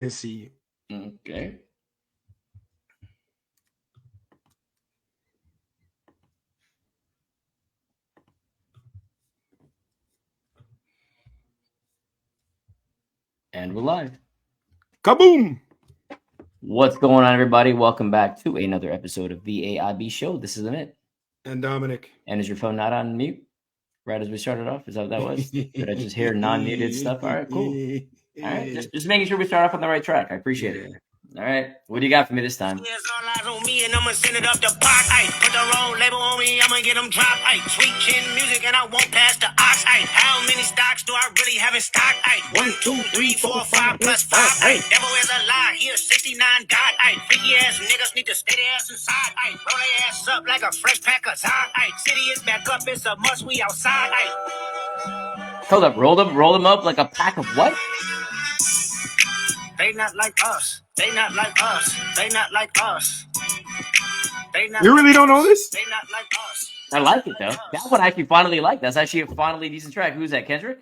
Let's see. Okay. And we're live. Kaboom! What's going on, everybody? Welcome back to another episode of VAIB Show. This is Amit. And Dominic. And is your phone not on mute? Right as we started off? Is that what that was? Did I just hear non-muted stuff? All right, cool. All right, just making sure we start off on the right track. I appreciate it. All right, what do you got for me this time? All eyes on me and I'ma send it up the pot. Ay, put the wrong label on me, I'ma get them dropped. Ay, sweet chin music and I won't pass the ox. Ay, how many stocks do I really have in stock? Ay, 1, 2, 3, 4, 5 plus 5. Ay, devil is a lie, here's 69 God. Ay, freaky ass niggas need to stay their ass inside. Ay, roll their ass up like a fresh pack of Zod. Ay, city is back up, it's a must, we outside. Ay. Hold up, roll them up like a pack of what? They not like us. They not like us. They not like us. They not You really don't know this? They not like us. I like it though. That one I actually finally like. That's actually a finally decent track. Who's that, Kendrick?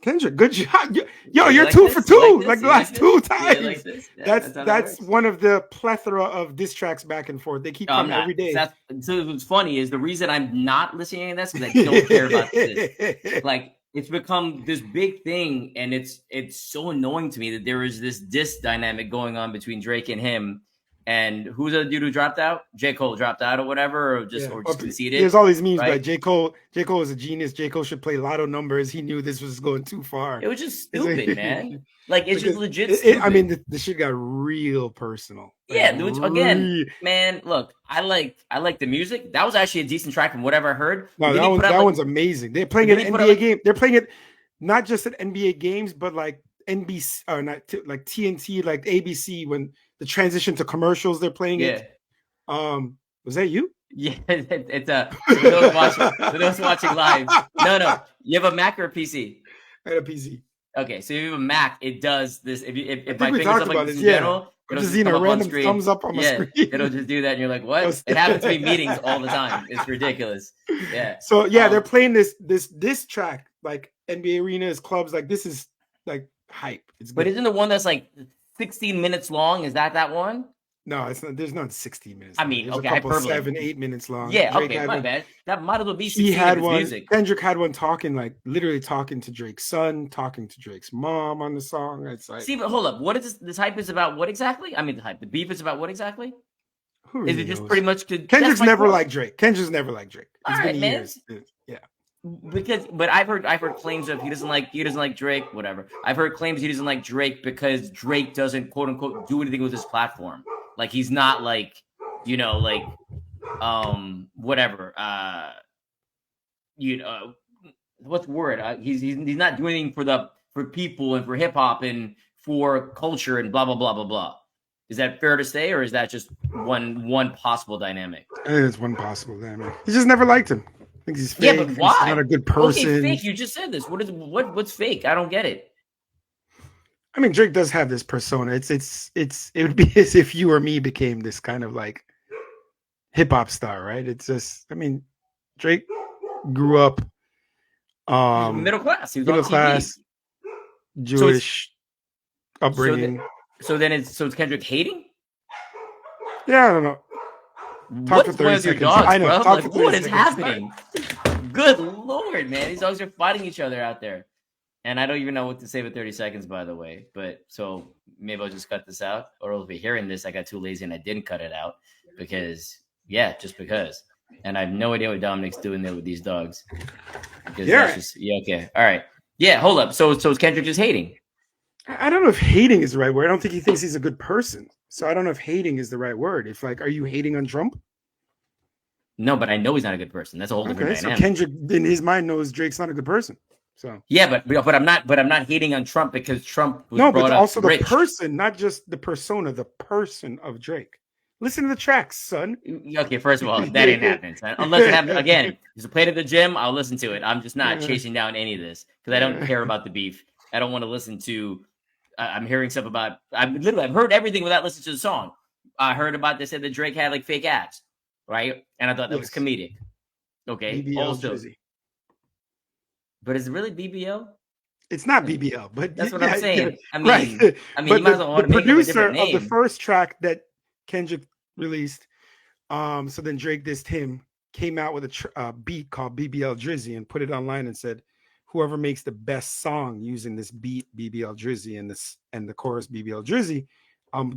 Kendrick, good job. Yo, You you're like 2 this? for You 2, like like this? the You last like 2 this? times. You like this? Yeah, that's one of the plethora of diss tracks back and forth. They keep coming every day. So what's funny is the reason I'm not listening to this because I don't care about this. Like, it's become this big thing, and it's so annoying to me that there is this diss dynamic going on between Drake and him. And who's the dude who dropped out? J. Cole dropped out or whatever, or just conceded. There's all these memes, right? but J. Cole is a genius. J. Cole should play lotto numbers. He knew this was going too far. It was just stupid, man. Like, it's just legit stupid. I mean, the shit got real personal. Yeah, which, again, man, look, I like the music. That was actually a decent track from whatever I heard. No, that one's amazing. They're playing an NBA game. They're playing it not just at NBA games, but like NBC or not like TNT, like ABC when the transition to commercials. They're playing it. Was that you? Yeah, it's for those watching live. No, you have a Mac or a PC? I had a PC. Okay, so if you have a Mac, it does this. If my fingers up like this in general, it'll just come up on screen. Thumbs up on my screen. It'll just do that, and you're like, "What?" It happens to me meetings all the time. It's ridiculous. Yeah. So they're playing this track like NBA arenas, clubs. Like this is like hype. It's good. But isn't the one that's like 16 minutes long? Is that one? No, it's not. There's not 16 minutes. I mean, there's okay, a couple 7-8 minutes long. Yeah, Drake my bad. That might as well be 16 he had minutes one. Music. Kendrick had one literally talking to Drake's son, talking to Drake's mom on the song. It's like, see, but hold up. What is this hype is about? What exactly? I mean, the beef is about what exactly? Who really is it just knows? pretty much? Kendrick's never liked Drake. Kendrick's never liked Drake. It's been years. Yeah. But I've heard claims of he doesn't like Drake, whatever. I've heard claims he doesn't like Drake because Drake doesn't quote unquote do anything with his platform. Like he's not like, whatever. What's the word? He's not doing anything for people and for hip hop and for culture and blah blah blah blah blah. Is that fair to say, or is that just one possible dynamic? I think it's one possible dynamic. He just never liked him. I think he's fake. Yeah, but why? He's not a good person. Okay, fake. You just said this. What's fake? I don't get it. I mean, Drake does have this persona. It would be as if you or me became this kind of like hip hop star, right? It's just, I mean, Drake grew up middle class. He was middle class, Jewish upbringing. So it's Kendrick hating? Yeah, I don't know. Talk for 30 seconds. Dogs, I know. Talk like, what is happening? Good Lord, man. These dogs are fighting each other out there. And I don't even know what to say with 30 seconds, by the way. But so maybe I'll just cut this out. Or I'll be hearing this. I got too lazy and I didn't cut it out. Just because. And I have no idea what Dominic's doing there with these dogs. Okay. All right. Yeah, hold up. So is Kendrick just hating? I don't know if hating is the right word. I don't think he thinks he's a good person. So I don't know if hating is the right word. If are you hating on Trump? No, but I know he's not a good person. That's a whole different dynamic. So Kendrick, in his mind, knows Drake's not a good person. So yeah, but I'm not hating on Trump because Trump was brought but up also rich. The person, not just the persona, the person of Drake. Listen to the tracks, son. Okay, first of all, that ain't happening, son. Unless it happens again. If it's played at the gym, I'll listen to it. I'm just not chasing down any of this because I don't care about the beef. I don't want to listen to. I'm hearing stuff about. I've heard everything without listening to the song. I heard about they said that Drake had like fake abs, right? And I thought that was comedic. Okay, BBL also, Jersey. but is it really BBL? It's not BBL, but that's what I'm saying. I mean, right. but you might as well want to make up a different name. of the first track that Kendrick released, so then Drake dissed him, came out with a beat called BBL Drizzy and put it online and said, whoever makes the best song using this beat BBL Drizzy and the chorus BBL Drizzy,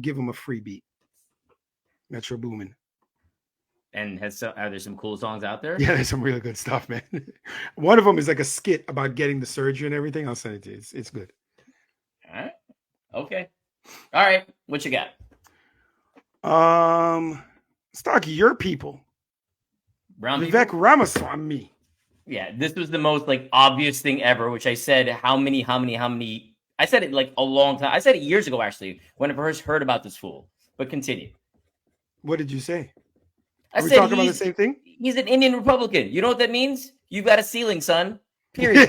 give him a free beat. Metro Boomin. And are there some cool songs out there? Yeah, there's some really good stuff, man. One of them is like a skit about getting the surgery and everything. I'll send it to you. It's good. All right. Okay. All right. What you got? Starkey, your people. Brown Vivek people? Ramaswamy. Yeah, this was the most like obvious thing ever, which I said how many? I said it like a long time. I said it years ago, actually, when I first heard about this fool. But continue. What did you say? I said talking about the same thing? He's an Indian Republican. You know what that means? You've got a ceiling, son. Period.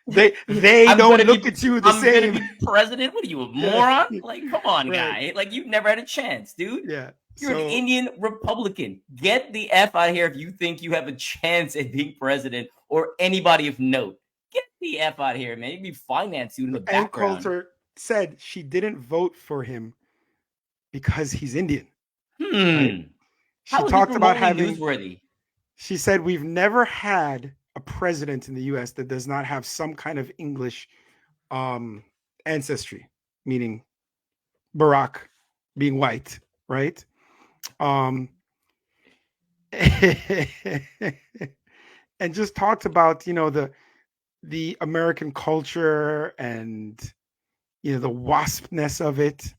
they don't look at you the same. Gonna be president? What are you, a moron? Like, come on, guy. Like, you've never had a chance, dude. Yeah. You're an Indian Republican. Get the F out of here if you think you have a chance at being president or anybody of note. Get the F out of here, man. You'd be financed in the background. Ann Coulter said she didn't vote for him because he's Indian. Right? She talked about having newsworthy. She said we've never had a president in the U.S. that does not have some kind of English ancestry, meaning Barack being white, right? And just talked about the American culture and the waspness of it.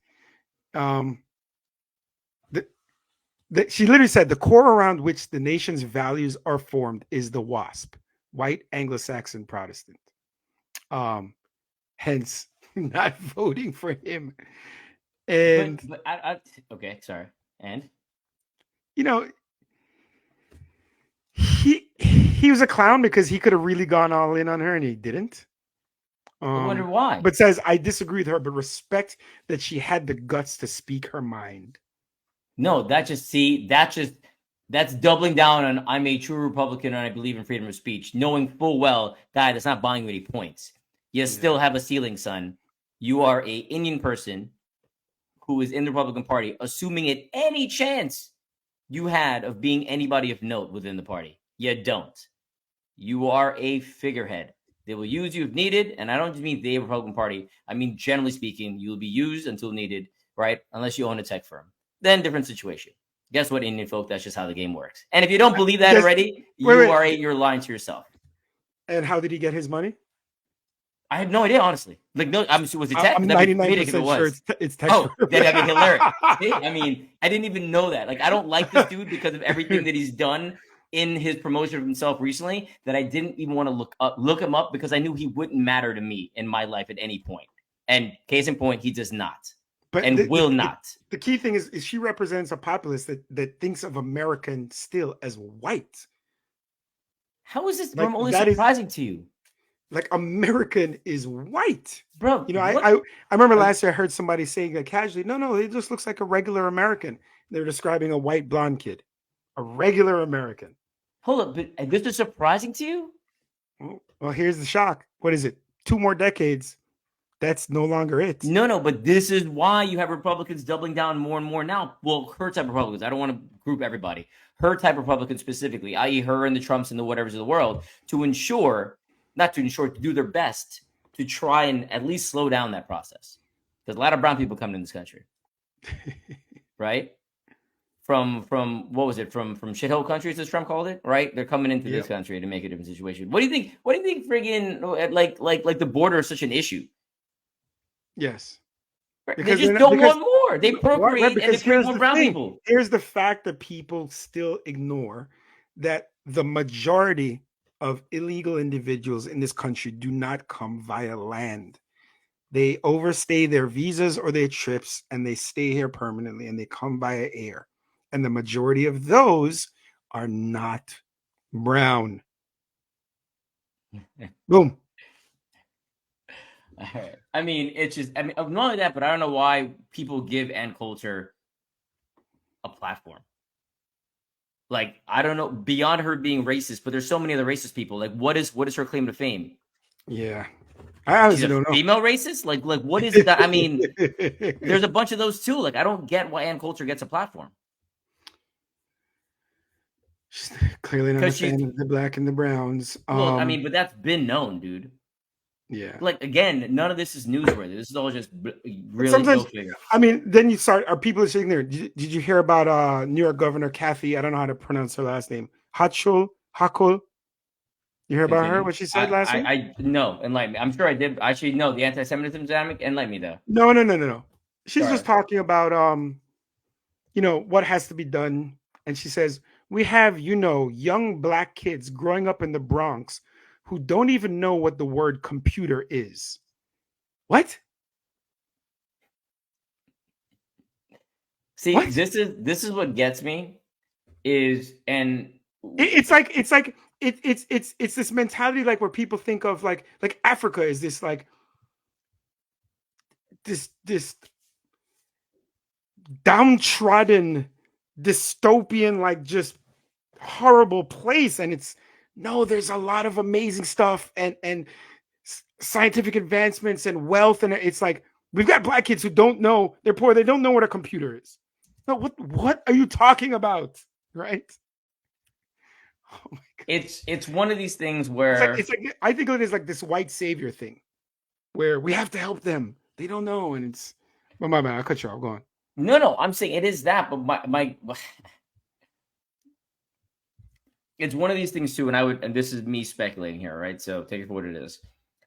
She literally said the core around which the nation's values are formed is the WASP, white Anglo-Saxon Protestant. Hence, not voting for him. And okay, sorry. And he was a clown because he could have really gone all in on her and he didn't. I wonder why. But says I disagree with her, but respect that she had the guts to speak her mind. No, that's doubling down on I'm a true Republican and I believe in freedom of speech, knowing full well that that's not buying you any points. You still have a ceiling, son. You are a Indian person who is in the Republican Party, assuming at any chance you had of being anybody of note within the party. You don't. You are a figurehead. They will use you if needed, and I don't just mean the Republican Party. I mean, generally speaking, you will be used until needed, right? Unless you own a tech firm. Then different situation. Guess what, Indian folk? That's just how the game works. And if you don't believe that already, you're lying to yourself. And how did he get his money? I have no idea, honestly. Like, no, was it tech? I'm 99% sure it's tech. Oh, that'd be hilarious. I mean, I didn't even know that. Like, I don't like this dude because of everything that he's done in his promotion of himself recently. That I didn't even want to look him up because I knew he wouldn't matter to me in my life at any point. And case in point, he does not. But will not. The key thing is she represents a populace that thinks of American still as white. How is this only surprising to you? Like American is white, bro. I remember last year I heard somebody saying like casually, no, it just looks like a regular American. They're describing a white blonde kid, a regular American. Hold up, but this is surprising to you? Well, here's the shock. What is it? 2 more decades. That's no longer it. No, but this is why you have Republicans doubling down more and more now. Well, her type of Republicans. I don't want to group everybody. Her type of Republicans specifically, i.e. her and the Trumps and the whatevers of the world, to do their best to try and at least slow down that process. There's a lot of brown people coming in this country. Right? From what was it? From shithole countries, as Trump called it, right? They're coming into this country to make a different situation. What do you think? What do you think friggin' like the border is such an issue? Yes. Because they just don't want more. They procreate and they create more brown people. Here's the fact that people still ignore that the majority of illegal individuals in this country do not come via land. They overstay their visas or their trips and they stay here permanently and they come via air. And the majority of those are not brown. Boom. All right. I mean, not only that, but I don't know why people give Ann Coulter a platform. Like, I don't know, beyond her being racist, but there's so many other racist people. Like, what is her claim to fame? Yeah. I honestly don't know. Female racist? Like what is it that, I mean, there's a bunch of those too. Like, I don't get why Ann Coulter gets a platform. She's clearly not a fan of the black and the browns. Well, I mean, but that's been known, dude. Yeah. Like, again, none of this is newsworthy. This is all just really sometimes, go figure. I mean, then you start, are people sitting there? Did you hear about New York Governor Kathy? I don't know how to pronounce her last name. Hochul. You hear about her? What she said last week? I no, enlighten me. I'm sure I did. Actually, no, the anti-Semitism dynamic. Enlighten me though. No. She's just talking about what has to be done, and she says we have young black kids growing up in the Bronx who don't even know what the word computer is. What? See, what? This is what gets me is, and it's this mentality like where people think of like Africa is this like this downtrodden dystopian like just horrible place, and there's a lot of amazing stuff and scientific advancements and wealth, and it's like we've got black kids who don't know, they're poor, they don't know what a computer is. No, what are you talking about, right? Oh my God. It's one of these things where it's like I think it is like this white savior thing where we have to help them, they don't know, and it's my bad, I'll cut you off, go on. No, I'm saying it is that, but my it's one of these things too, and this is me speculating here, right? So take it for what it is.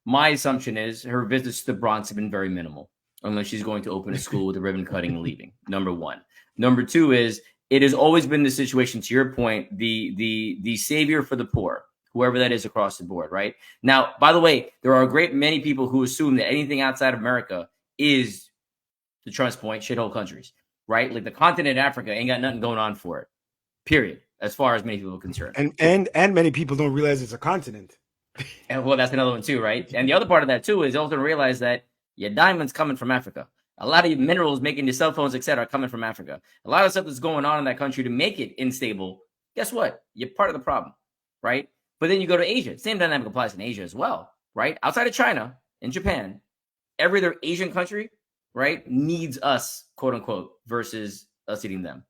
My assumption is her visits to the Bronx have been very minimal, unless she's going to open a school with a ribbon cutting and leaving. Number one. Number two is it has always been the situation, to your point, the savior for the poor, whoever that is across the board, right? Now, by the way, there are a great many people who assume that anything outside of America is, to Trump's point, shithole countries, right? Like the continent of Africa ain't got nothing going on for it, period, as far as many people are concerned. And many people don't realize it's a continent. And well, that's another one too, right? And the other part of that too is also to realize that your diamonds coming from Africa. A lot of minerals making your cell phones, etc., are coming from Africa. A lot of stuff that's going on in that country to make it unstable. Guess what? You're part of the problem, right? But then you go to Asia. Same dynamic applies in Asia as well, right? Outside of China and Japan, every other Asian country, right, needs us, quote unquote, versus us eating them,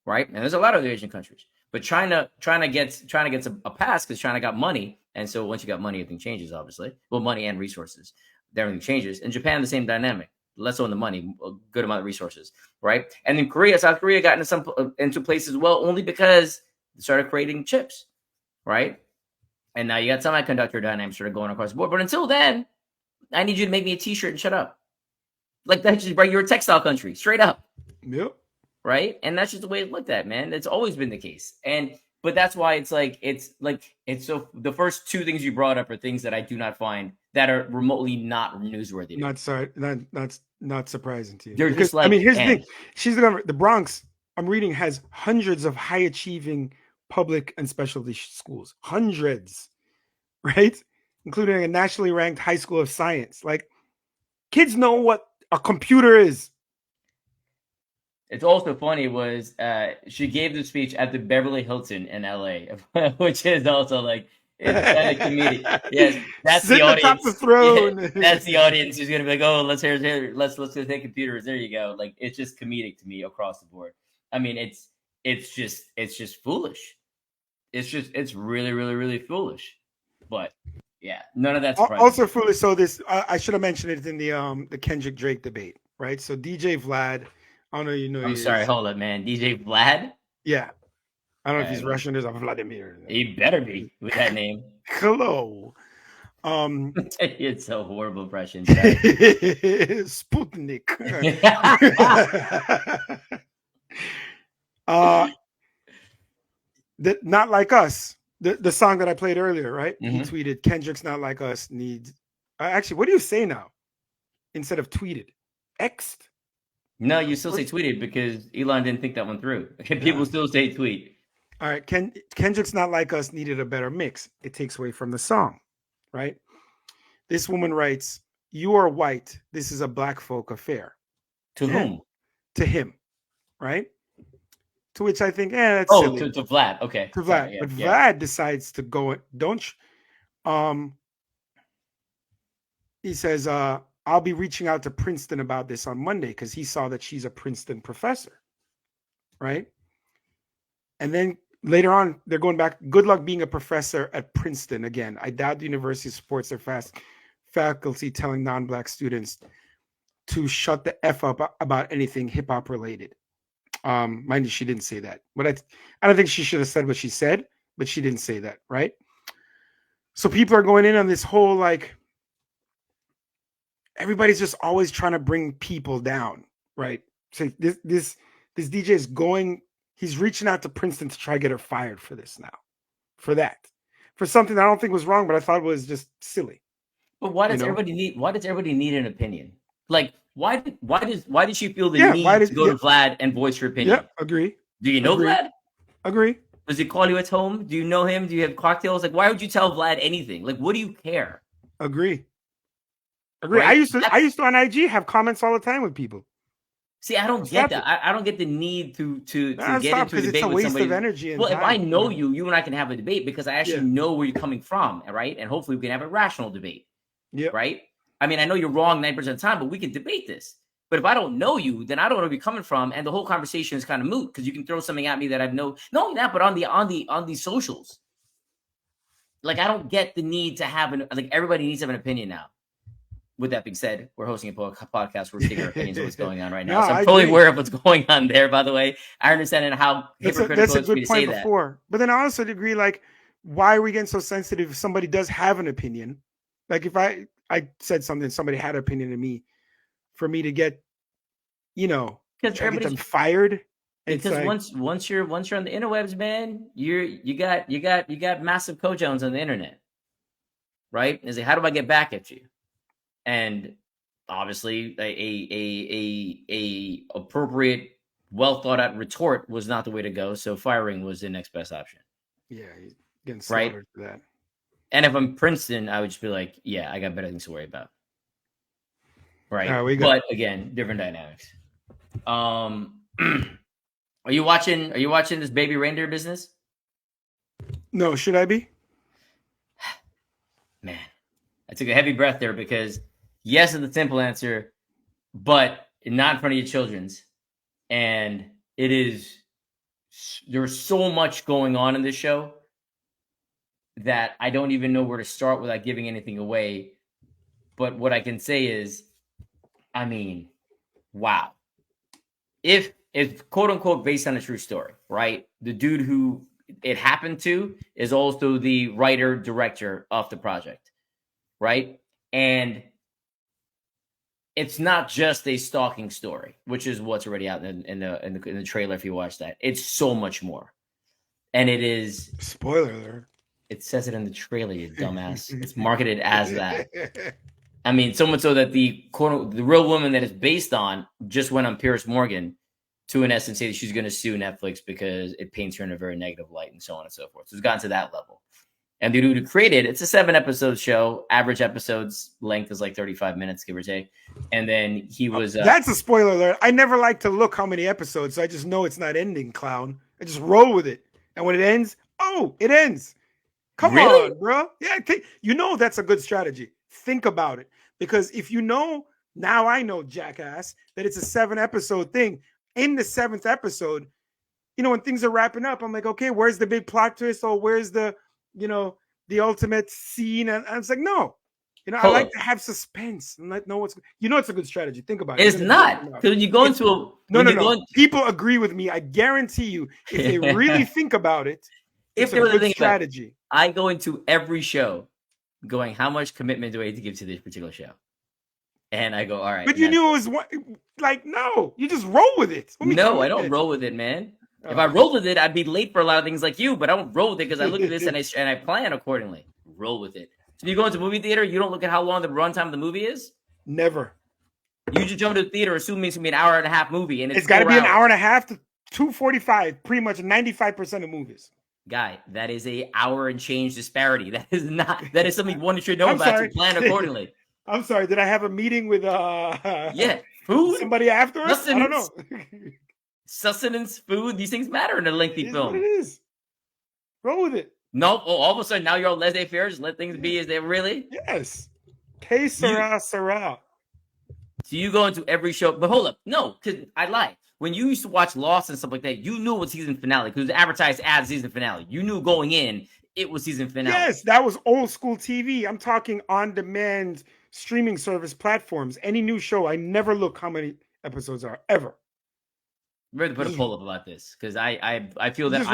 right? And there's a lot of other Asian countries, but China gets a pass because China got money, and so once you got money, everything changes. Obviously, well, money and resources, everything changes. In Japan, the same dynamic. Less on the money, a good amount of resources, right? And then South Korea got into places as well, only because they started creating chips, right? And now you got semiconductor dynamics sort of going across the board. But until then, I need you to make me a T-shirt and shut up. Like that's just right. You're a textile country, straight up. Yep. Right, and that's just the way it's looked at, man. It's always been the case, but that's why it's so. The first two things you brought up are things that I do not find that are remotely not newsworthy. Not surprising to you. They're just like, I mean, here's the thing. She's the Bronx. I'm reading has hundreds of high achieving public and specialty schools. Hundreds, right? Including a nationally ranked high school of science. Like, kids know what a computer is. It's also funny was she gave the speech at the Beverly Hilton in LA, which is also like it's kind of comedic. Yes, that's the audience. The throne. Yeah, that's the audience who's gonna be like, oh, let's take computers. There you go. Like it's just comedic to me across the board. I mean, it's just foolish. It's really, really, really foolish. But yeah, none of that's also foolish. So this I should have mentioned it in the Kendrick Drake debate, right? So DJ Vlad. I don't know, you know. I'm sorry, hold up, man. DJ Vlad? Yeah. I don't know if he's Russian. There's a Vladimir. He better be with that name. Hello. It's a horrible impression. Sputnik. Not Like Us. The song that I played earlier, right? Mm-hmm. He tweeted, Kendrick's Not Like Us needs... actually, what do you say now? Instead of tweeted? X'd? No, you still say tweeted because Elon didn't think that one through. People still say tweet. All right. Kendrick's Not Like Us needed a better mix. It takes away from the song, right? This woman writes, you are white. This is a black folk affair. To whom? To him, right? To which I think, that's silly. To Vlad. Okay. To Vlad. Sorry, Vlad decides to go, he says, I'll be reaching out to Princeton about this on Monday because he saw that she's a Princeton professor, right? And then later on, they're going back. Good luck being a professor at Princeton. Again, I doubt the university supports their faculty telling non-Black students to shut the F up about anything hip-hop related. Mind you, she didn't say that. But I don't think she should have said what she said, but she didn't say that, right? So people are going in on this whole, like, everybody's just always trying to bring people down, right? So this DJ is going, he's reaching out to Princeton to try to get her fired for this now. For that. For something that I don't think was wrong, but I thought was just silly. But why does everybody need an opinion? Like, why did she feel the need to go to Vlad and voice her opinion? Yeah, agree. Do you know Vlad? Agree. Does he call you at home? Do you know him? Do you have cocktails? Like, why would you tell Vlad anything? Like, what do you care? Agree. Right? I used to on IG have comments all the time with people. See, I don't get that. I don't get the need to get into a debate it's a with waste somebody. Of energy and well, time. If I know you and I can have a debate because I actually know where you're coming from, right? And hopefully we can have a rational debate. Yeah. Right? I mean, I know you're wrong 90% of the time, but we can debate this. But if I don't know you, then I don't know where you're coming from, and the whole conversation is kind of moot because you can throw something at me that I've not only that, but on the socials. Like, I don't get the need to have everybody needs to have an opinion now. With that being said, we're hosting a podcast. We're taking our opinions of what's going on right now. So I'm totally aware of what's going on there, by the way. I understand how hypocritical it's for me to say that. But then I also agree, like, why are we getting so sensitive if somebody does have an opinion? Like, if I said something, somebody had an opinion of me, for me to get, get them fired. Because like, once you're on the interwebs, man, you got massive co-jones on the internet, right? And say, how do I get back at you? And obviously, a appropriate, well thought out retort was not the way to go. So firing was the next best option. Yeah, he's getting slaughtered for that. And if I'm Princeton, I would just be like, yeah, I got better things to worry about. Right. But again, different dynamics. Are you watching this baby reindeer business? No, should I be? Man, I took a heavy breath there because yes is the simple answer, but not in front of your children's. And there's so much going on in this show that I don't even know where to start without giving anything away. But what I can say is, I mean, wow. If it's quote unquote based on a true story, right? The dude who it happened to is also the writer director of the project, right? And it's not just a stalking story, which is what's already out in the trailer. If you watch that, it's so much more, and it is spoiler alert. It says it in the trailer, you dumbass. It's marketed as that. I mean, so much so that the real woman that it's based on just went on Piers Morgan to, in essence, say that she's going to sue Netflix because it paints her in a very negative light and so on and so forth. So it's gotten to that level. And the dude who created it's a 7-episode show. Average episodes length is like 35 minutes, give or take. And then he was... That's a spoiler alert. I never like to look how many episodes, so I just know it's not ending, clown. I just roll with it. And when it ends, it ends. Come on, bro. Yeah, that's a good strategy. Think about it. Because if now I know, jackass, that it's a 7-episode thing. In the 7th episode, when things are wrapping up, I'm like, okay, where's the big plot twist? Or where's the ultimate scene? And I was like, no. I like to have suspense and know what's. It's a good strategy. Think about it. It's not because when you go into a no. People agree with me. I guarantee you, if they really think about it, it's a good strategy. I go into every show going, how much commitment do I need to give to this particular show? And I go, all right. But you knew it was no, you just roll with it. No, I don't roll with it, man. If I rolled with it, I'd be late for a lot of things like you, but I don't roll with it because I look at this and I plan accordingly. Roll with it. So you go into a movie theater, you don't look at how long the runtime of the movie is? Never. You just jump into the theater assuming it's going to be an hour and a half movie. And it's got to be an hour and a half to 2:45, pretty much 95% of movies. Guy, that is a hour and change disparity. That is something one should know about to plan accordingly. I'm sorry. Did I have a meeting with food? Somebody afterwards? I don't know. Sustenance, food, these things matter in a lengthy film. What it is. Roll with it. No, all of a sudden now you're all laissez-faire, just let things be as they really. Yes. Hey, Sarah. So you go into every show, but hold up, no, because I lied. When you used to watch Lost and stuff like that, you knew it was season finale because it was advertised as season finale. You knew going in it was season finale. Yes, that was old school TV. I'm talking on-demand streaming service platforms. Any new show, I never look how many episodes are ever. We're going to put a poll up about this because I feel that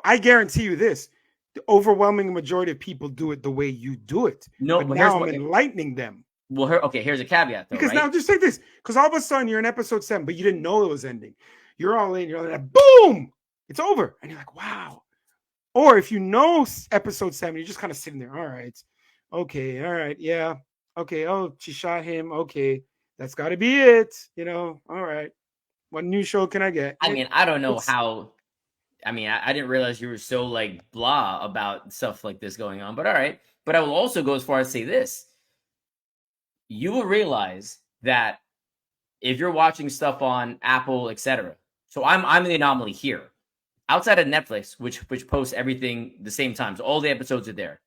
I guarantee you this: the overwhelming majority of people do it the way you do it. No, but now I'm enlightening them. Well, here's a caveat though. Because right? now just take this, because all of a sudden you're in episode 7, but you didn't know it was ending. You're all in. You're like, boom, it's over, and you're like, wow. Or if you know episode 7, you're just kind of sitting there. All right, okay, all right, yeah, okay. Oh, she shot him. Okay, that's got to be it. All right. What new show can I get? I mean, I don't know how. I mean, I didn't realize you were so like blah about stuff like this going on. But all right. But I will also go as far as say this: you will realize that if you're watching stuff on Apple, etc. So I'm the anomaly here. Outside of Netflix, which posts everything the same time, so all the episodes are there,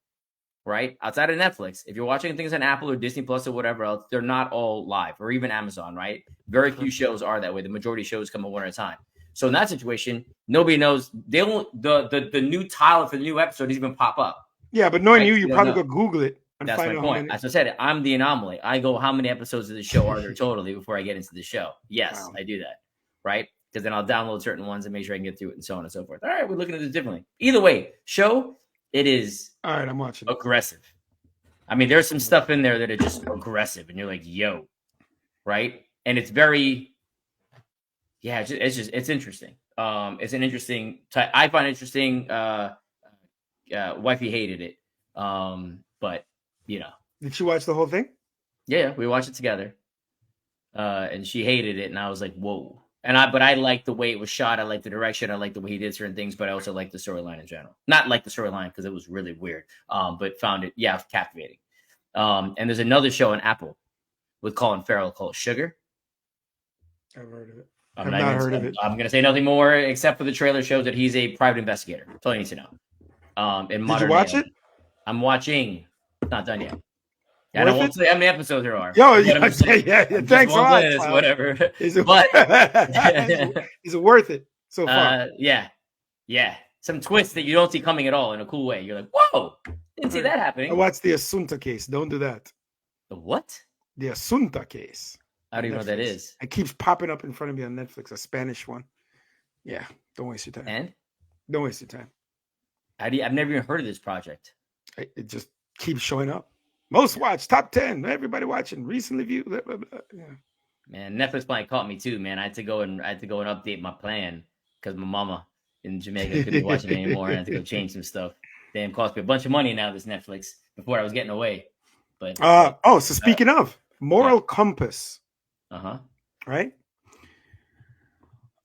right? Outside of Netflix, if you're watching things on Apple or Disney Plus or whatever else, they're not all live, or even Amazon, right? Very few shows are that way. The majority of shows come at one at a time. So in that situation, nobody knows. They won't. The new title for the new episode doesn't even pop up. Yeah, but knowing you probably go Google it. That's my point. As I said, I'm the anomaly. I go, how many episodes of the show are there totally before I get into the show? Yes, wow. I do that, right? Because then I'll download certain ones and make sure I can get through it and so on and so forth. All right, we're looking at this differently. Either way, show, it is all right, I'm watching aggressive. I mean, there's some stuff in there that are just aggressive, and you're like, yo, right? And it's very, yeah, it's interesting. It's an interesting type. I find it interesting. Wifey hated it. But did she watch the whole thing? Yeah, we watched it together. And she hated it, and I was like, whoa. But I liked the way it was shot. I liked the direction. I liked the way he did certain things, but I also liked the storyline in general. Not like the storyline because it was really weird. But found it, captivating. And there's another show on Apple with Colin Farrell called Sugar. I've heard of it. I've not heard of it. I'm going to say nothing more except for the trailer shows that he's a private investigator. That's all you need to know. Did you watch it? I'm watching. Not done yet. I won't say how many episodes there are. Yo, yeah, thanks a lot. List, whatever. Is it worth it so far? Yeah. Some twists that you don't see coming at all in a cool way. You're like, whoa, didn't see that happening. I watched the Asunta case. Don't do that. The what? The Asunta case. I don't even know what that is. It keeps popping up in front of me on Netflix, a Spanish one. Yeah, don't waste your time. And? Don't waste your time. I've never even heard of this project. It just keeps showing up. Most watched, top 10, everybody watching, recently viewed. Blah, blah, blah. Yeah. Man, Netflix plan caught me too, man. I had to go and update my plan because my mama in Jamaica couldn't watch it anymore. And I had to go change some stuff. Damn, cost me a bunch of money now, this Netflix, before I was getting away. But so speaking of moral compass. Right?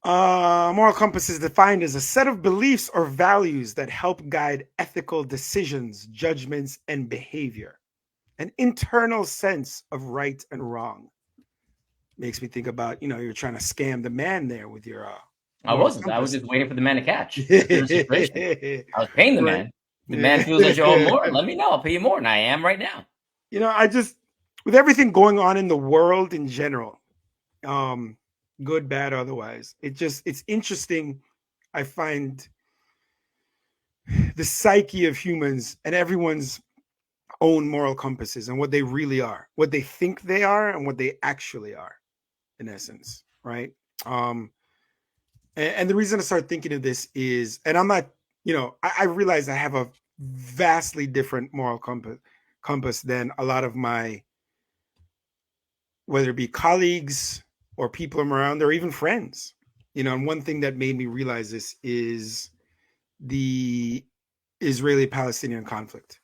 Moral compass is defined as a set of beliefs or values that help guide ethical decisions, judgments, and behavior. An internal sense of right and wrong. Makes me think about, you're trying to scam the man there with your I wasn't. Compass. I was just waiting for the man to catch. I was paying the man. The man feels like you owe more. Let me know. I'll pay you more. And I am right now. With everything going on in the world in general, good, bad, otherwise, it's interesting. I find the psyche of humans and everyone's own moral compasses and what they really are, what they think they are and what they actually are, in essence, right? And the reason I started thinking of this is, and I'm not, I realize I have a vastly different moral compass than a lot of my, whether it be colleagues or people I'm around or even friends, and one thing that made me realize this is the Israeli-Palestinian conflict.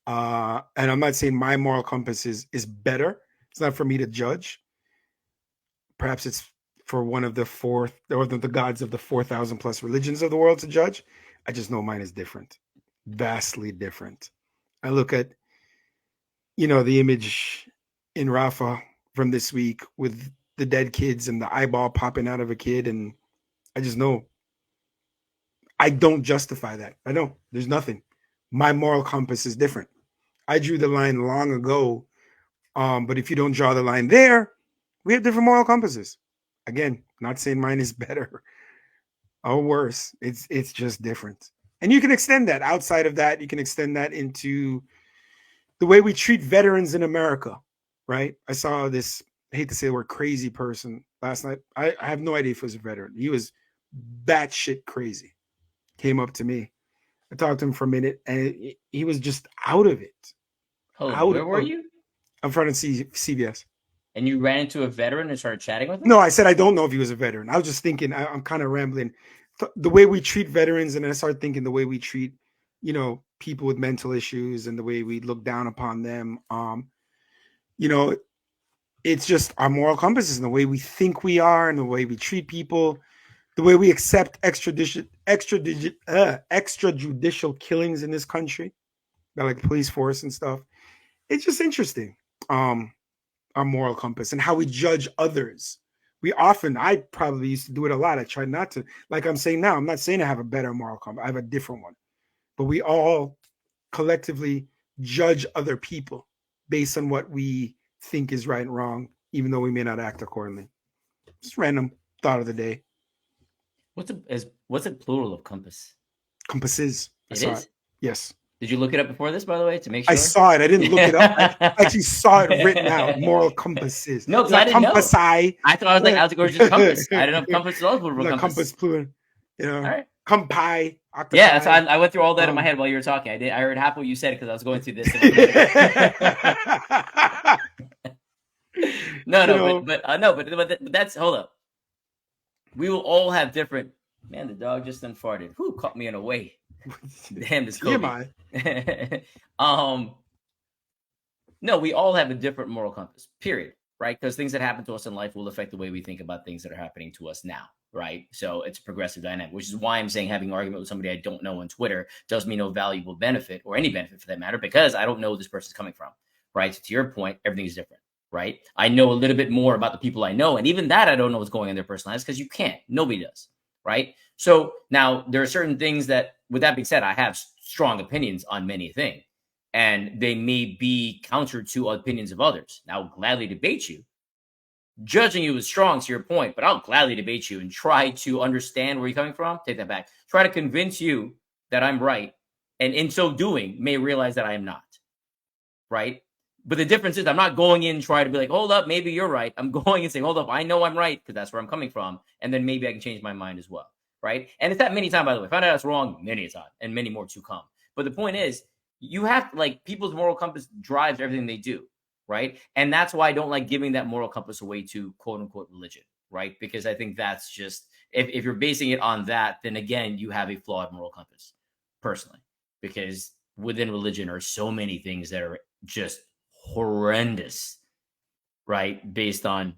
And I'm not saying my moral compass is better. It's not for me to judge. Perhaps it's for one of the the gods of the 4,000 plus religions of the world to judge. I just know mine is different, vastly different. I look at, the image in Rafah from this week with the dead kids and the eyeball popping out of a kid. And I just know I don't justify that. I don't. There's nothing. My moral compass is different. I drew the line long ago. But if you don't draw the line there, we have different moral compasses. Again, not saying mine is better or worse. It's just different. And you can extend that outside of that. You can extend that into the way we treat veterans in America, right? I saw this, I hate to say the word crazy person last night. I have no idea if he was a veteran. He was batshit crazy. Came up to me. I talked to him for a minute, and he was just out of it. Where were you? I'm in front of CBS. And you ran into a veteran and started chatting with him? No, I said I don't know if he was a veteran. I was just thinking, I'm kind of rambling. The way we treat veterans, and I started thinking the way we treat, people with mental issues and the way we look down upon them. It's just our moral compasses and the way we think we are and the way we treat people, the way we accept extrajudicial killings in this country, like the police force and stuff. It's just interesting. Our moral compass and how we judge others. I probably used to do it a lot. I try not to, like I'm saying now, I'm not saying I have a better moral compass. I have a different one, but we all collectively judge other people based on what we think is right and wrong, even though we may not act accordingly. Just random thought of the day. What's a plural of compass? Compasses. It is? Yes. Did you look it up before this, by the way, to make sure? I saw it. I didn't look it up. I actually saw it written out. Moral compasses. No, because I didn't know. I thought I was like, I was just compass. I didn't know if compass is also plural. Compass plural. All right. Compi. Octopi. Yeah, so I went through all that in my head while you were talking. I heard half what you said because I was going through this. But that's, hold up. We will all have different. Man, the dog just done farted. Who caught me in a way? Damn, this Kobe. No, we all have a different moral compass, period, right? Because things that happen to us in life will affect the way we think about things that are happening to us now, right? So it's a progressive dynamic, which is why I'm saying having an argument with somebody I don't know on Twitter does me no valuable benefit, or any benefit for that matter, because I don't know where this person's coming from, right? So to your point, everything is different, right? I know a little bit more about the people I know, and even that I don't know what's going on in their personal lives because you can't. Nobody does, right? So now there are certain things that, with that being said, I have strong opinions on many things, and they may be counter to opinions of others. And I'll gladly debate you. Judging you is strong to your point, but I'll gladly debate you and try to understand where you're coming from. Take that back. Try to convince you that I'm right, and in so doing, may realize that I am not, right? But the difference is I'm not going in trying to be like, hold up, maybe you're right. I'm going and saying, hold up, I know I'm right because that's where I'm coming from, and then maybe I can change my mind as well. Right. And it's that many times, by the way. Found out that's wrong many a time and many more to come. But the point is, you have to, like, people's moral compass drives everything they do. Right. And that's why I don't like giving that moral compass away to quote unquote religion. Right. Because I think that's just, if you're basing it on that, then again, you have a flawed moral compass personally, because within religion are so many things that are just horrendous. Right. Based on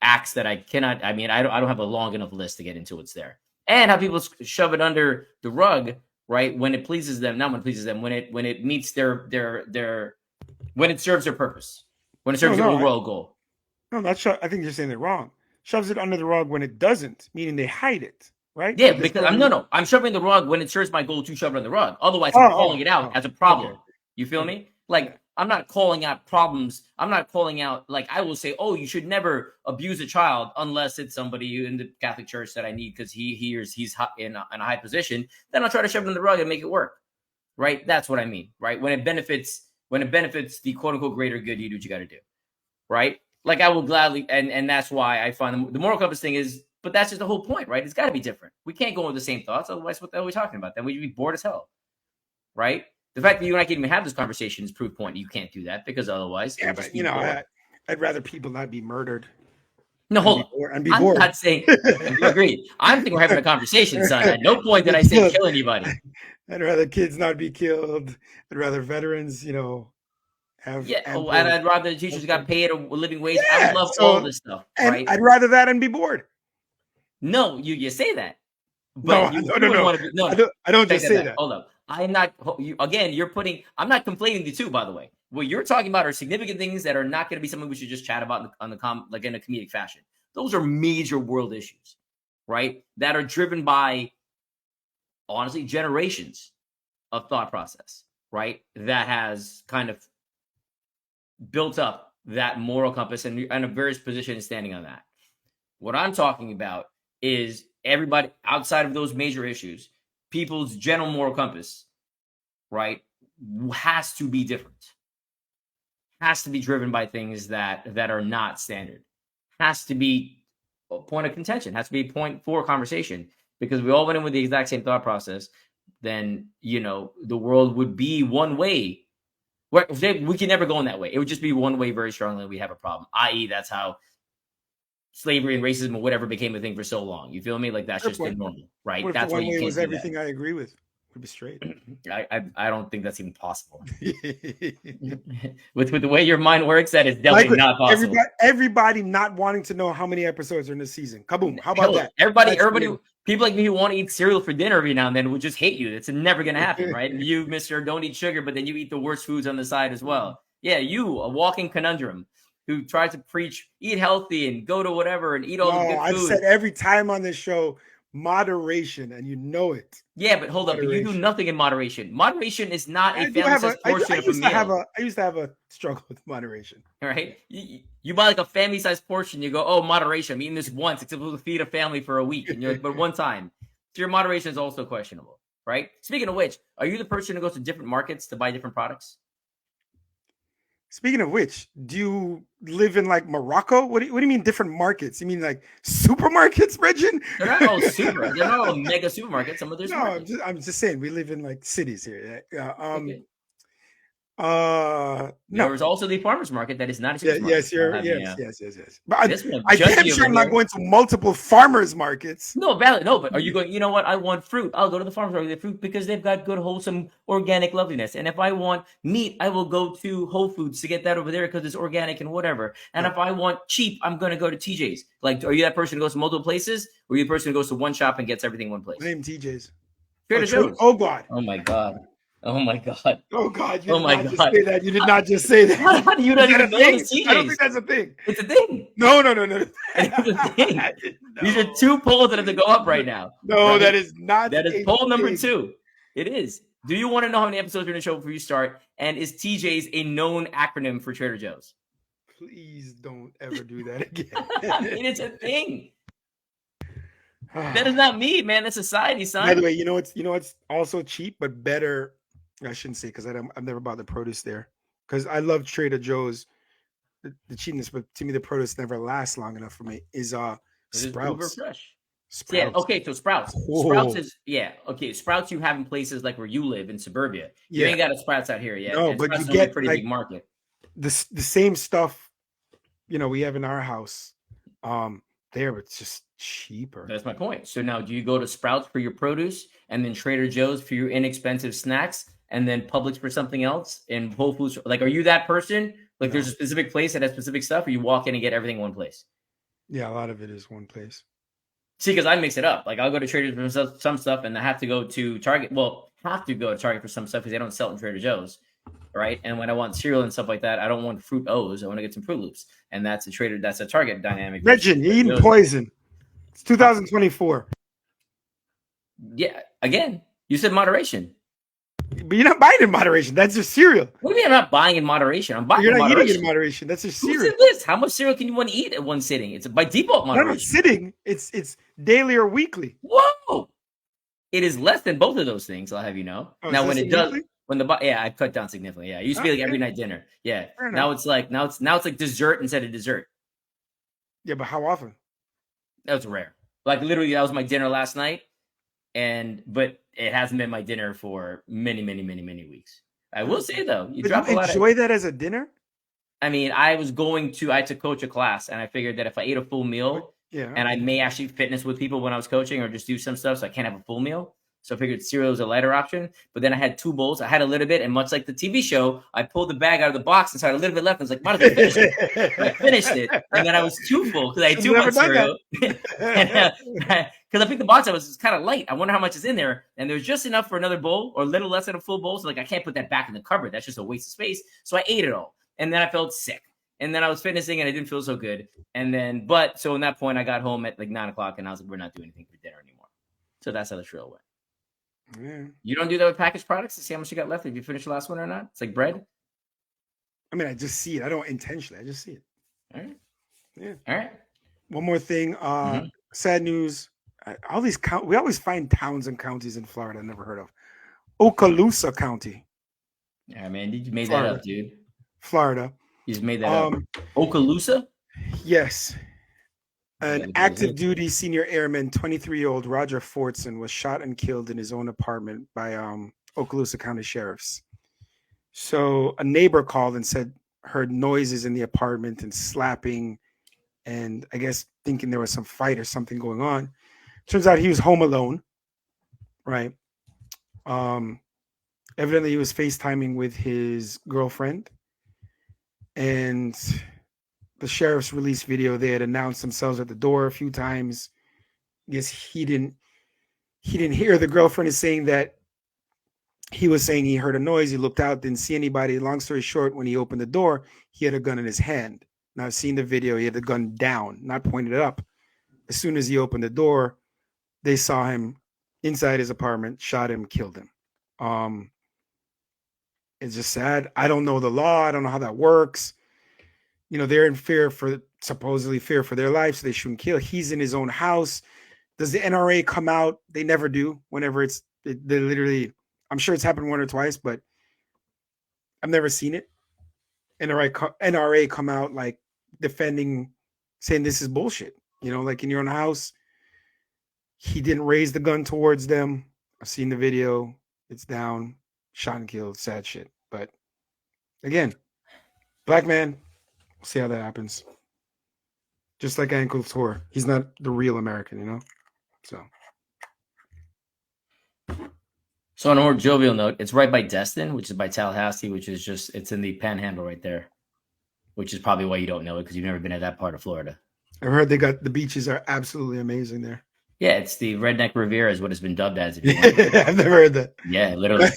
acts that I cannot, I don't have a long enough list to get into what's there. And how people shove it under the rug, right? When it pleases them, not when it pleases them, when it meets their when it serves their purpose, when it serves their overall goal. No, I think you're saying it wrong. Shoves it under the rug when it doesn't, meaning they hide it, right? Yeah, because I'm shoving the rug when it serves my goal to shove it on the rug. Otherwise, I'm calling it out as a problem. Okay. You feel me? Like, I'm not calling out problems. I'm not calling out, like, I will say, oh, you should never abuse a child unless it's somebody in the Catholic Church that I need because he's in a high position. Then I'll try to shove it in the rug and make it work, right? That's what I mean, right? When it benefits the quote unquote greater good, you do what you got to do, right? Like, I will gladly, and that's why I find the moral compass thing is, but that's just the whole point, right? It's got to be different. We can't go with the same thoughts, otherwise, what the hell are we talking about? Then we'd be bored as hell, right? The fact that you and I can even have this conversation is proof point. You can't do that because otherwise, yeah. But I'd rather people not be murdered. No, hold on. I'm not saying. Agreed. I'm thinking we're having a conversation, son. At no point did I say kill anybody. I'd rather kids not be killed. I'd rather veterans, have. Yeah, and I'd rather the teachers got paid a living wage. Yeah, I love all this stuff. Right? I'd rather that and be bored. No, you say that. But no. I don't just say that. Hold up. I'm not, you're putting, I'm not conflating the two, by the way. What you're talking about are significant things that are not going to be something we should just chat about in a comedic fashion. Those are major world issues, right? That are driven by, honestly, generations of thought process, right, that has kind of built up that moral compass and a various position standing on that. What I'm talking about is everybody outside of those major issues, people's general moral compass, right, has to be different. Has to be driven by things that are not standard. Has to be a point of contention. Has to be a point for conversation. Because we all went in with the exact same thought process, then, you know, the world would be one way. We can never go in that way. It would just be one way very strongly. We have a problem, i.e. that's how slavery and racism or whatever became a thing for so long. You feel me? Like that's just the normal, right? What if That's one why you way can't was do everything that. I agree with. Would be straight. I don't think that's even possible. with the way your mind works, that is definitely not possible. Everybody not wanting to know how many episodes are in the season. Kaboom! How about that? Everybody, people like me who want to eat cereal for dinner every now and then would just hate you. It's never going to happen, right? And you, Mr. Don't Eat Sugar, but then you eat the worst foods on the side as well. Yeah, you, a walking conundrum who tries to preach, eat healthy and go to whatever and eat all the good food. I've said every time on this show, moderation, and you know it. Yeah, but hold up, but you do nothing in moderation. Moderation is not a family-sized portion of a meal. I used to have a struggle with moderation. All right, you buy like a family-sized portion, you go, oh, moderation. I'm eating this once, it's supposed to feed a family for a week, and you're like, but one time. So your moderation is also questionable, right? Speaking of which, are you the person who goes to different markets to buy different products? Speaking of which, do you live in like Morocco? What do you mean different markets? You mean like supermarkets, Regin? They're not all super. They're not all mega supermarkets. Some of there's I'm just saying we live in like cities here. Okay. No. There was also the farmers market that is not a supermarket. Yes. But I damn sure I'm not going to multiple farmers markets. No, valid. No, but are you going, you know what? I want fruit. I'll go to the farmers market with fruit because they've got good, wholesome, organic loveliness. And if I want meat, I will go to Whole Foods to get that over there because it's organic and whatever. And if I want cheap, I'm going to go to TJ's. Like, are you that person who goes to multiple places? Or are you the person who goes to one shop and gets everything in one place? Name TJ's. Trader Joe's. Oh, God. Oh, my God. Oh my God! Oh God! You did not just say that. You did not just say that. How do you not even know TJ's? I don't think that's a thing. It's a thing. No. It's a thing. No. These are 2 polls that have to go up right now. No, right? that is not. That is poll number 2. It is. Do you want to know how many episodes are in the show before you start? And is TJ's a known acronym for Trader Joe's? Please don't ever do that again. I mean, it's a thing. That is not me, man. That's society, son. By the way, you know what's also cheap but better. I shouldn't say because I've never bought the produce there because I love Trader Joe's. The cheapness, but to me the produce never lasts long enough for me. Is Sprouts. Fresh. Sprouts. Yeah. Okay. So Sprouts. Sprouts is okay. Sprouts you have in places like where you live in suburbia. You ain't got a Sprouts out here yet. No, and but Sprouts you get a pretty big market. The same stuff, we have in our house. There, but it's just cheaper. That's my point. So now, do you go to Sprouts for your produce, and then Trader Joe's for your inexpensive snacks, and then Publix for something else, and Whole Foods? Like, are you that person? Like, there's a specific place that has specific stuff, or you walk in and get everything in one place? Yeah, a lot of it is one place. See, because I mix it up. Like, I'll go to Trader Joe's for some stuff, and I have to go to Target. Well, have to go to Target for some stuff because they don't sell it in Trader Joe's, right? And when I want cereal and stuff like that, I don't want Fruit O's. I want to get some Fruit Loops, and that's a Target dynamic. Regin, you're eating poison. It's 2024. Yeah, again, you said moderation. But you're not buying in moderation. That's just cereal. What do you mean I'm not buying in moderation? I'm buying You're in not moderation. eating in moderation. That's just cereal. Who said this? How much cereal can you want to eat at one sitting? It's by default moderation. Not sitting. It's daily or weekly. Whoa! It is less than both of those things. I'll have you know. Now, when it does, I've cut down significantly. Yeah, it used to be like every night dinner. Yeah. Now it's like dessert instead of dessert. Yeah, but how often? That was rare. Like literally, that was my dinner last night, but it hasn't been my dinner for many weeks. I will say though, you enjoy that as a dinner. I mean, I had to coach a class, and I figured that if I ate a full meal, and I may actually fitness with people when I was coaching, or just do some stuff, so I can't have a full meal. So I figured cereal was a lighter option. But then I had 2 bowls. I had a little bit, and much like the TV show, I pulled the bag out of the box and started a little bit left. I was like, might as well finish it. I finished it, and then I was too full because I had too much cereal. Because I picked the box, it was kind of light. I wonder how much is in there, and there's just enough for another bowl, or a little less than a full bowl. So like, I can't put that back in the cupboard. That's just a waste of space. So I ate it all, and then I felt sick. And then I was finishing, and I didn't feel so good. And then, so in that point, I got home at like 9:00, and I was like, we're not doing anything for dinner anymore. So that's how the trail went. Yeah. You don't do that with packaged products to see how much you got left if you finish the last one or not? It's like bread. I mean, I just see it. I don't intentionally. I just see it. All right. Yeah. All right. One more thing. Sad news. All these we always find towns and counties in Florida I never heard of. Okaloosa County. Yeah, man, you made Florida. that up, dude. Florida. You just made that up. Okaloosa? Yes. An active duty senior airman, 23-year-old Roger Fortson, was shot and killed in his own apartment by Okaloosa County sheriffs. So a neighbor called and said heard noises in the apartment and slapping, and I guess thinking there was some fight or something going on. Turns out he was home alone, right? Evidently he was FaceTiming with his girlfriend, and the sheriffs released video. They had announced themselves at the door a few times. I guess he didn't hear. The girlfriend is saying that he was saying he heard a noise. He looked out, didn't see anybody. Long story short, when he opened the door, he had a gun in his hand. Now, seeing the video, he had the gun down, not pointed up. As soon as he opened the door, they saw him inside his apartment, shot him, killed him. It's just sad. I don't know the law. I don't know how that works. You know, they're in supposedly fear for their life, so they shouldn't kill. He's in his own house. Does the NRA come out? They never do. Whenever they literally, I'm sure it's happened one or twice, but I've never seen it. NRA come out like defending, saying this is bullshit. You know, like in your own house, he didn't raise the gun towards them. I've seen the video. It's down, shot and killed. Sad shit. But again, black man. We'll see how that happens. Just like Ann Coulter. He's not the real American, you know? So on a more jovial note, it's right by Destin, which is by Tallahassee, which is just, it's in the panhandle right there, which is probably why you don't know it, because you've never been to that part of Florida. I've heard the beaches are absolutely amazing there. Yeah, it's the Redneck Riviera is what it's been dubbed as. If you want. I've never heard that. Yeah, literally.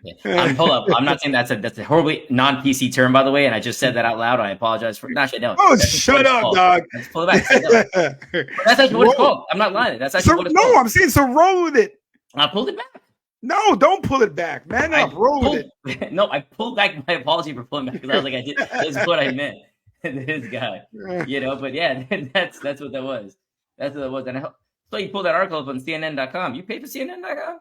Yeah. Hold up. I'm not saying that's a horribly non-PC term, by the way, and I just said that out loud. I apologize for. Actually, no. Oh, shut up, dog. Let's pull it back. That's actually what it's called. I'm not lying. That's actually what it's called. No, I'm saying so. Roll with it. I pulled it back. No, don't pull it back. Man up. Roll with it. No, I pulled back my apology for pulling back because I was like, I did. That's what I meant. This guy, you know. But yeah, that's what that was. That's what it was. And so you pulled that article up on CNN.com. You pay for CNN.com?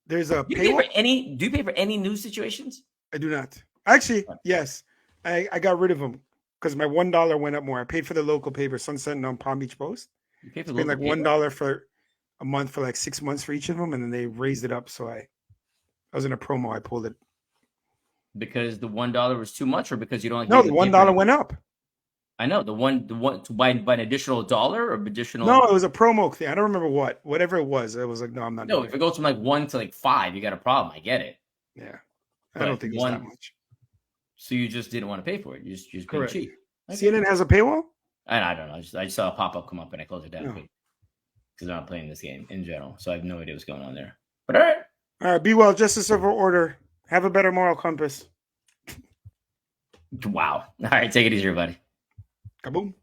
There's a do you pay for any news situations? I do not. Actually, yes. I got rid of them because my $1 went up more. I paid for the local paper, Sun Sentinel and Palm Beach Post. You paid for like $1 for a month for like 6 months for each of them, and then they raised it up. So I was in a promo. I pulled it. Because the $1 was too much, or because you don't like? No, the $1 went up. I know the one to buy an additional $1 or additional. No, it was a promo thing. I don't remember whatever it was. It was like, no, I'm not. No, if it goes from like 1 to like 5, you got a problem. I get it. Yeah, I don't think it's that much. So you just didn't want to pay for it. You just being cheap. Okay. CNN has a paywall. I don't know. I just saw a pop up come up and I closed it down because I'm not playing this game in general. So I have no idea what's going on there. But all right. Be well. Justice over order. Have a better moral compass. Wow. All right. Take it easy, everybody. Kaboom.